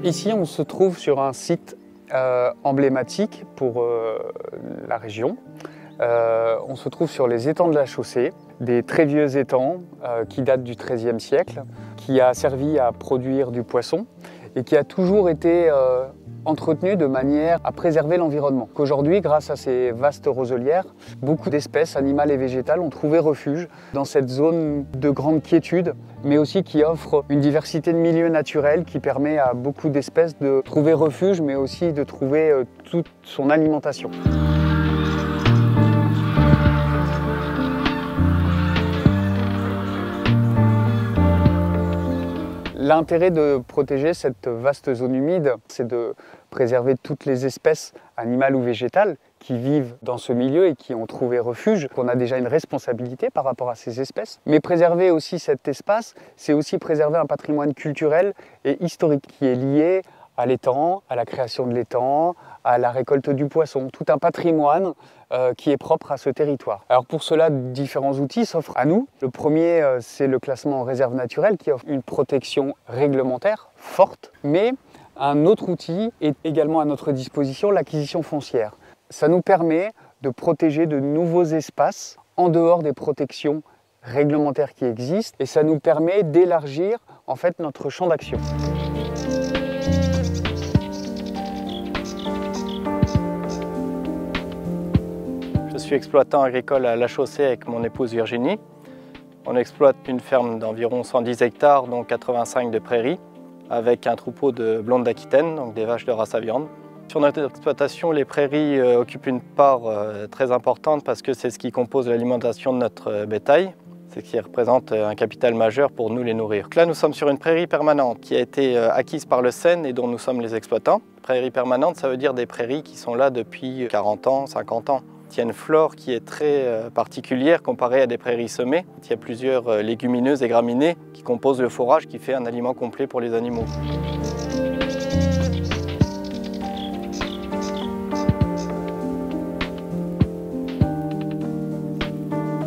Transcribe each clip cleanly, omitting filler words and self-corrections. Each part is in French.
Ici, on se trouve sur un site emblématique pour la région. On se trouve sur les étangs de la Chaussée, des très vieux étangs qui datent du XIIIe siècle, qui a servi à produire du poisson et qui a toujours été entretenu de manière à préserver l'environnement. Qu'aujourd'hui, grâce à ces vastes roselières, beaucoup d'espèces animales et végétales ont trouvé refuge dans cette zone de grande quiétude, mais aussi qui offre une diversité de milieux naturels qui permet à beaucoup d'espèces de trouver refuge, mais aussi de trouver toute son alimentation. L'intérêt de protéger cette vaste zone humide, c'est de préserver toutes les espèces animales ou végétales qui vivent dans ce milieu et qui ont trouvé refuge. On a déjà une responsabilité par rapport à ces espèces. Mais préserver aussi cet espace, c'est aussi préserver un patrimoine culturel et historique qui est lié à l'étang, à la création de l'étang, à la récolte du poisson, tout un patrimoine qui est propre à ce territoire. Alors pour cela, différents outils s'offrent à nous. Le premier, c'est le classement en réserve naturelle qui offre une protection réglementaire forte, mais un autre outil est également à notre disposition, l'acquisition foncière. Ça nous permet de protéger de nouveaux espaces en dehors des protections réglementaires qui existent et ça nous permet d'élargir en fait notre champ d'action. Je suis exploitant agricole à La Chaussée avec mon épouse Virginie. On exploite une ferme d'environ 110 hectares, dont 85 de prairies, avec un troupeau de blondes d'Aquitaine, donc des vaches de race à viande. Sur notre exploitation, les prairies occupent une part très importante parce que c'est ce qui compose l'alimentation de notre bétail. C'est ce qui représente un capital majeur pour nous les nourrir. Donc là, nous sommes sur une prairie permanente qui a été acquise par le SEN et dont nous sommes les exploitants. Prairie permanente, ça veut dire des prairies qui sont là depuis 40 ans, 50 ans. Il y a une flore qui est très particulière comparée à des prairies semées. Il y a plusieurs légumineuses et graminées qui composent le fourrage qui fait un aliment complet pour les animaux.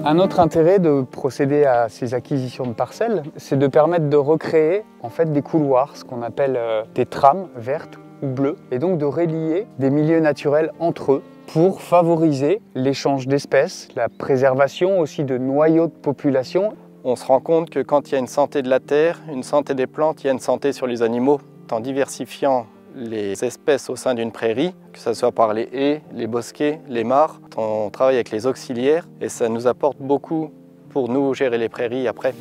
Un autre intérêt de procéder à ces acquisitions de parcelles, c'est de permettre de recréer en fait des couloirs, ce qu'on appelle des trames vertes ou bleues, et donc de relier des milieux naturels entre eux pour favoriser l'échange d'espèces, la préservation aussi de noyaux de population. On se rend compte que quand il y a une santé de la terre, une santé des plantes, il y a une santé sur les animaux. En diversifiant les espèces au sein d'une prairie, que ce soit par les haies, les bosquets, les mares, on travaille avec les auxiliaires et ça nous apporte beaucoup pour nous gérer les prairies après.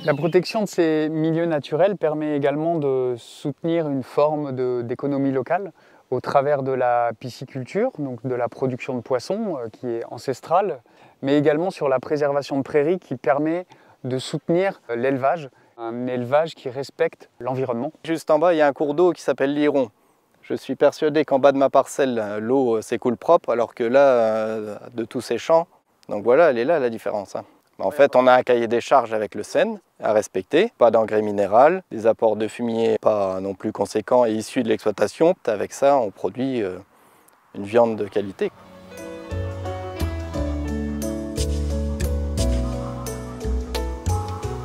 La protection de ces milieux naturels permet également de soutenir une forme d'économie locale au travers de la pisciculture, donc de la production de poissons qui est ancestrale, mais également sur la préservation de prairies qui permet de soutenir l'élevage, un élevage qui respecte l'environnement. Juste en bas, il y a un cours d'eau qui s'appelle l'Iron. Je suis persuadé qu'en bas de ma parcelle, l'eau s'écoule propre, alors que là, de tous ces champs, donc voilà, elle est là la différence. En fait, on a un cahier des charges avec le SEN à respecter, pas d'engrais minéral, des apports de fumier pas non plus conséquents et issus de l'exploitation. Avec ça, on produit une viande de qualité.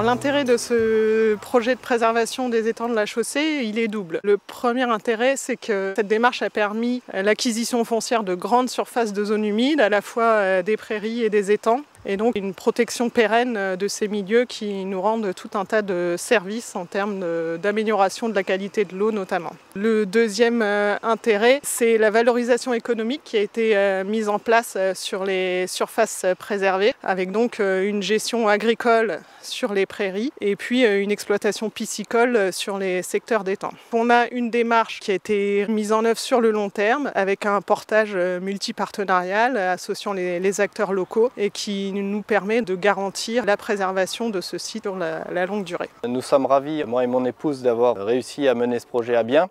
L'intérêt de ce projet de préservation des étangs de la Chaussée, il est double. Le premier intérêt, c'est que cette démarche a permis l'acquisition foncière de grandes surfaces de zones humides, à la fois des prairies et des étangs, et donc une protection pérenne de ces milieux qui nous rendent tout un tas de services en termes d'amélioration de la qualité de l'eau notamment. Le deuxième intérêt, c'est la valorisation économique qui a été mise en place sur les surfaces préservées, avec donc une gestion agricole sur les prairies et puis une exploitation piscicole sur les secteurs d'étangs. On a une démarche qui a été mise en œuvre sur le long terme avec un portage multipartenarial associant les acteurs locaux et qui nous permet de garantir la préservation de ce site sur la longue durée. Nous sommes ravis, moi et mon épouse, d'avoir réussi à mener ce projet à bien.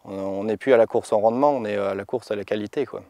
On n'est plus à la course au rendement, on est à la course à la qualité, quoi.